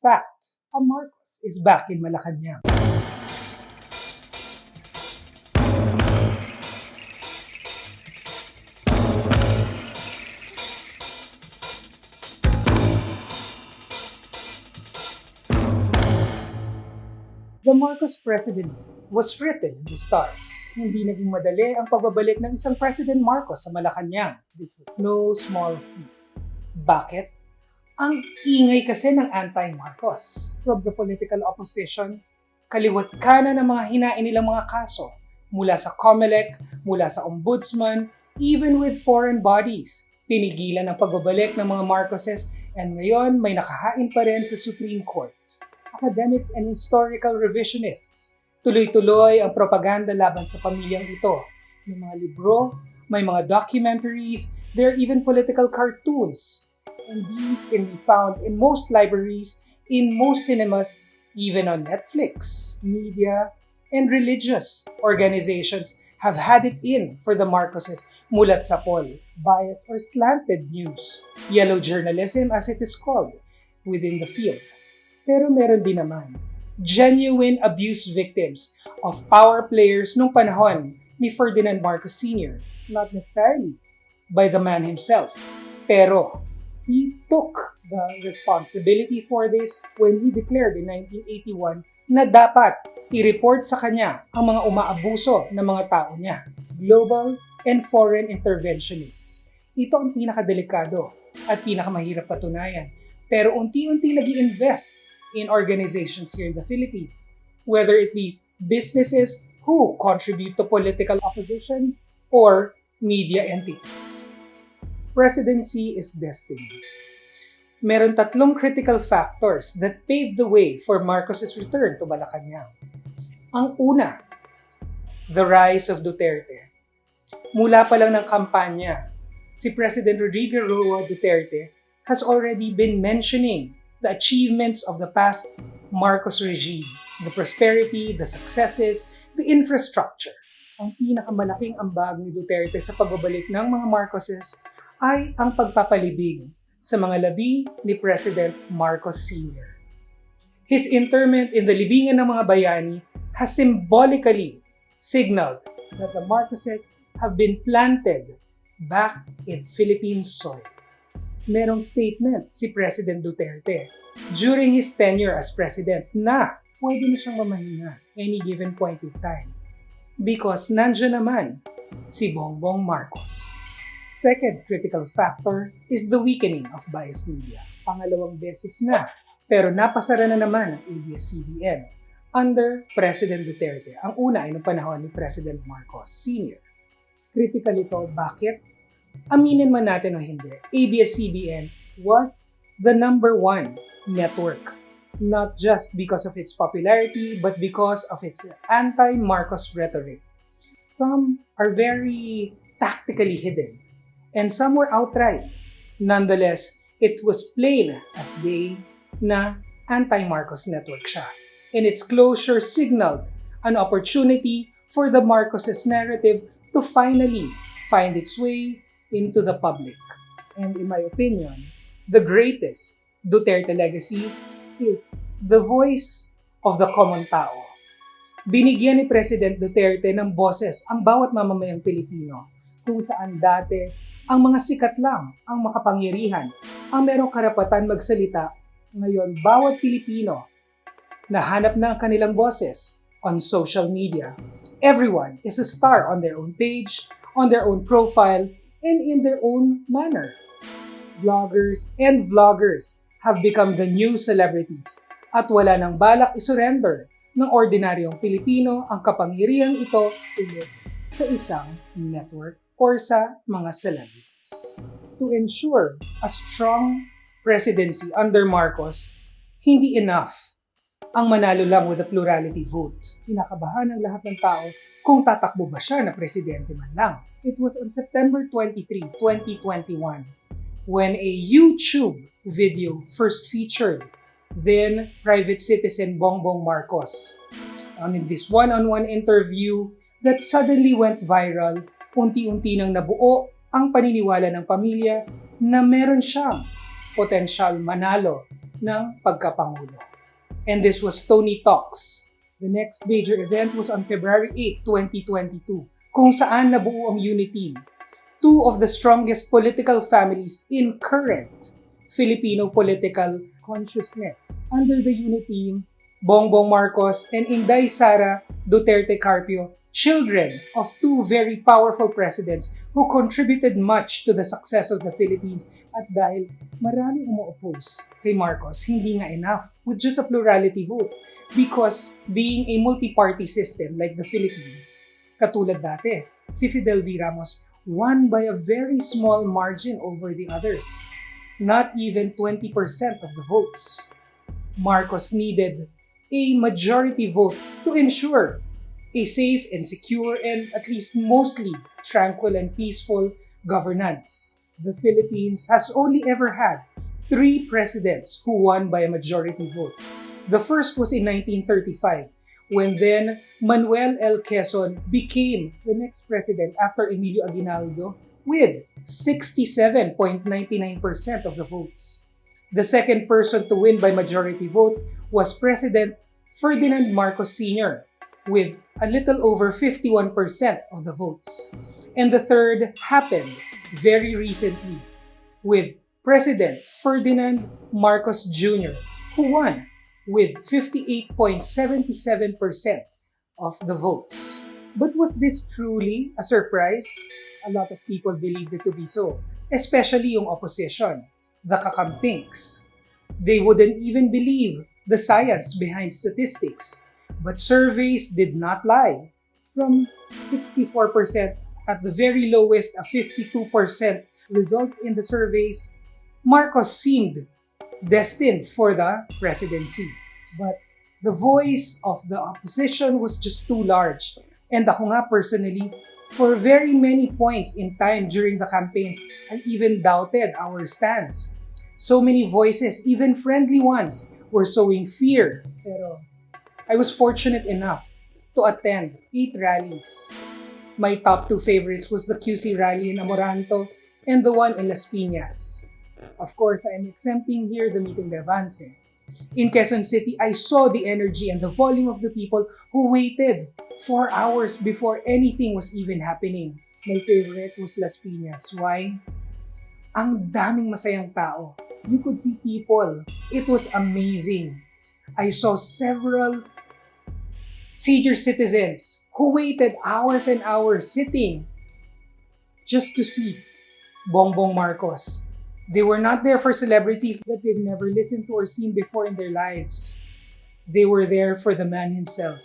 Fact, a Marcos is back in Malacañang. The Marcos presidency was written in the stars. Hindi naging madali ang pagbabalik ng isang President Marcos sa Malacañang. This was no small feat. Bakit? Ang ingay kasi ng anti-Marcos. From the political opposition, kaliwat kanan ng mga hinain nilang mga kaso, mula sa COMELEC, mula sa Ombudsman, even with foreign bodies. Pinigilan ang pagbabalik ng mga Marcoses and ngayon may nakahain pa rin sa Supreme Court. Academics and historical revisionists, tuloy-tuloy ang propaganda laban sa pamilyang ito. May mga libro, may mga documentaries, there are even political cartoons. And these can be found in most libraries, in most cinemas, even on Netflix. Media and religious organizations have had it in for the Marcoses mulat sa poll, biased or slanted news, yellow journalism as it is called, within the field. Pero meron din naman genuine abuse victims of power players nung panahon ni Ferdinand Marcos Sr. Not necessarily by the man himself, pero he took the responsibility for this when he declared in 1981 na dapat i-report sa kanya ang mga umaabuso ng mga tao niya, global and foreign interventionists. Ito ang pinakadelikado at pinakamahirap patunayan. Pero unti-unti nag-i-invest in organizations here in the Philippines, whether it be businesses who contribute to political opposition or media entities. Presidency is destiny. Meron tatlong critical factors that paved the way for Marcos's return to Malacañang. Ang una, the rise of Duterte. Mula pa lang ng kampanya, si President Rodrigo Roa Duterte has already been mentioning the achievements of the past Marcos regime, the prosperity, the successes, the infrastructure. Ang pinakamalaking ambag ni Duterte sa pagbabalik ng mga Marcoses ay ang pagpapalibing sa mga labi ni President Marcos Sr. His interment in the libingan ng mga bayani has symbolically signaled that the Marcoses have been planted back in Philippine soil. Merong statement si President Duterte during his tenure as president na pwede na siyang mamahinga any given point in time because nandiyan naman si Bongbong Marcos. Second critical factor is the weakening of biased media. Pangalawang beses na, pero napasara na naman ang ABS-CBN under President Duterte. Ang una ay noong panahon ni President Marcos Sr. Critical ito, bakit? Aminin man natin o hindi, ABS-CBN was the number one network. Not just because of its popularity, but because of its anti-Marcos rhetoric. Some are very tactically hidden, and some were outright. Nonetheless, it was plain as day na anti-Marcos network siya. And its closure signaled an opportunity for the Marcoses narrative to finally find its way into the public. And in my opinion, the greatest Duterte legacy is the voice of the common tao. Binigyan ni President Duterte ng boses ang bawat mamamayang Pilipino kung saan dati ang mga sikat lang ang makapangyarihan, ang merong karapatan magsalita. Ngayon, bawat Pilipino nahanap na ang kanilang boses on social media. Everyone is a star on their own page, on their own profile, and in their own manner. Bloggers and vloggers have become the new celebrities at wala nang balak isurrender ng ordinaryong Pilipino ang kapangyarihang ito ulit sa isang network or sa mga celebrities. To ensure a strong presidency under Marcos, hindi enough ang manalo lang with a plurality vote. Kinakabahan ng lahat ng tao kung tatakbo ba siya na presidente man lang. It was on September 23, 2021, when a YouTube video first featured then private citizen Bongbong Marcos. And in this one-on-one interview that suddenly went viral, unti-unti nang nabuo ang paniniwala ng pamilya na meron siyang potensyal manalo ng pagkapangulo. And this was Tony Talks. The next major event was on February 8, 2022, kung saan nabuo ang Uniteam, two of the strongest political families in current Filipino political consciousness. Under the Uniteam, Bongbong Marcos and Inday Sara Duterte Carpio, children of two very powerful presidents who contributed much to the success of the Philippines. At dahil marami umu-oppose kay Marcos, hindi nga enough with just a plurality vote. Because being a multi-party system like the Philippines, katulad dati, si Fidel V. Ramos won by a very small margin over the others. Not even 20% of the votes. Marcos needed a majority vote to ensure a safe and secure and at least mostly tranquil and peaceful governance. The Philippines has only ever had 3 presidents who won by a majority vote. The first was in 1935, when then Manuel L. Quezon became the next president after Emilio Aguinaldo with 67.99% of the votes. The second person to win by majority vote was President Ferdinand Marcos Sr. with a little over 51% of the votes. And the third happened very recently with President Ferdinand Marcos Jr., who won with 58.77% of the votes. But was this truly a surprise? A lot of people believed it to be so, especially yung opposition, the kakampings. They wouldn't even believe the science behind statistics. But surveys did not lie. From 64% at the very lowest, a 52% results in the surveys, Marcos seemed destined for the presidency. But the voice of the opposition was just too large. And ako nga personally, for very many points in time during the campaigns, I even doubted our stance. So many voices, even friendly ones, were sowing fear. Pero I was fortunate enough to attend 8 rallies. My top 2 favorites was the QC rally in Amoranto and the one in Las Piñas. Of course, I am exempting here the meeting de Avance. In Quezon City, I saw the energy and the volume of the people who waited 4 hours before anything was even happening. My favorite was Las Piñas. Why? Ang daming masayang tao. You could see people. It was amazing. I saw several senior citizens who waited hours and hours sitting just to see Bongbong Marcos. They were not there for celebrities that they've never listened to or seen before in their lives. They were there for the man himself.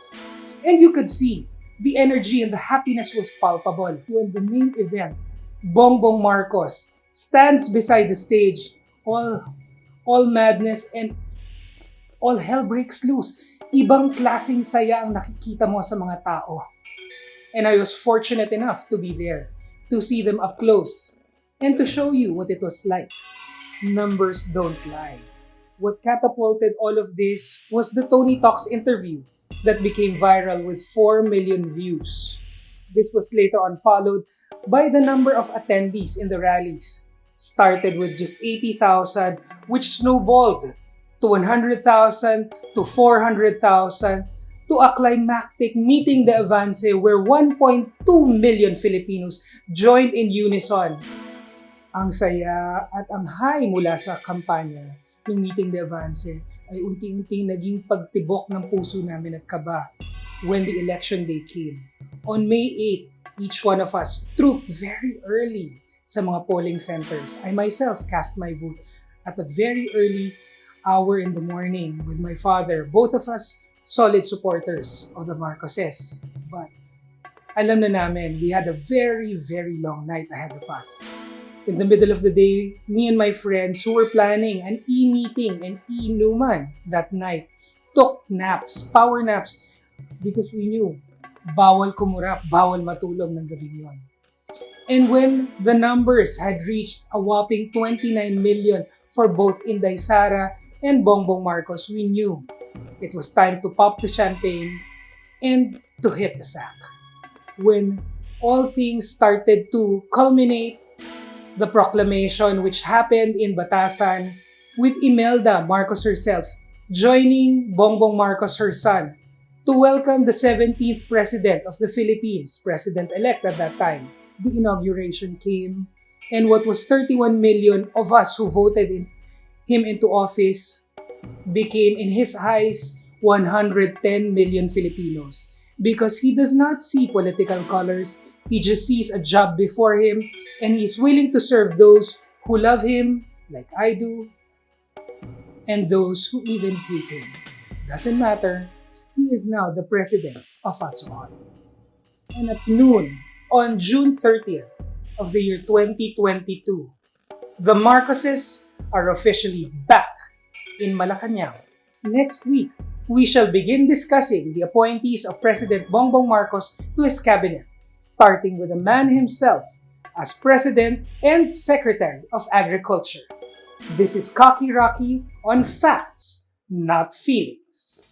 And you could see the energy and the happiness was palpable when the main event, Bongbong Marcos, stands beside the stage. All madness and all hell breaks loose. Ibang klaseng saya ang nakikita mo sa mga tao. And I was fortunate enough to be there, to see them up close, and to show you what it was like. Numbers don't lie. What catapulted all of this was the Tony Talks interview that became viral with 4 million views. This was later on followed by the number of attendees in the rallies. Started with just 80,000, which snowballed to 100,000, to 400,000, to a climactic meeting de Avance where 1.2 million Filipinos joined in unison. Ang saya at ang high mula sa kampanya ng meeting de Avance ay unti-unting naging pagtibok ng puso namin at kaba when the election day came. On May 8, each one of us trooped very early sa mga polling centers. I myself cast my vote at a very early hour in the morning with my father, both of us solid supporters of the Marcoses. But alam na namin, we had a very, very long night ahead of us. In the middle of the day, me and my friends who were planning an e-meeting and e-inuman that night took naps, power naps, because we knew bawal kumurap, bawal matulog ng gabi yun. And when the numbers had reached a whopping 29 million for both Inday Sara and Bongbong Marcos, we knew it was time to pop the champagne and to hit the sack. When all things started to culminate, the proclamation which happened in Batasan with Imelda Marcos herself joining Bongbong Marcos, her son, to welcome the 17th President of the Philippines, President-elect at that time. The inauguration came, and what was 31 million of us who voted him into office became, in his eyes, 110 million Filipinos. Because he does not see political colors, he just sees a job before him, and he is willing to serve those who love him, like I do, and those who even hate him. Doesn't matter, he is now the president of us all. And at noon, on June 30th of the year 2022, the Marcoses are officially back in Malacañan. Next week, we shall begin discussing the appointees of President Bongbong Marcos to his cabinet, starting with the man himself as President and Secretary of Agriculture. This is Cocky Rocky on facts, not feelings.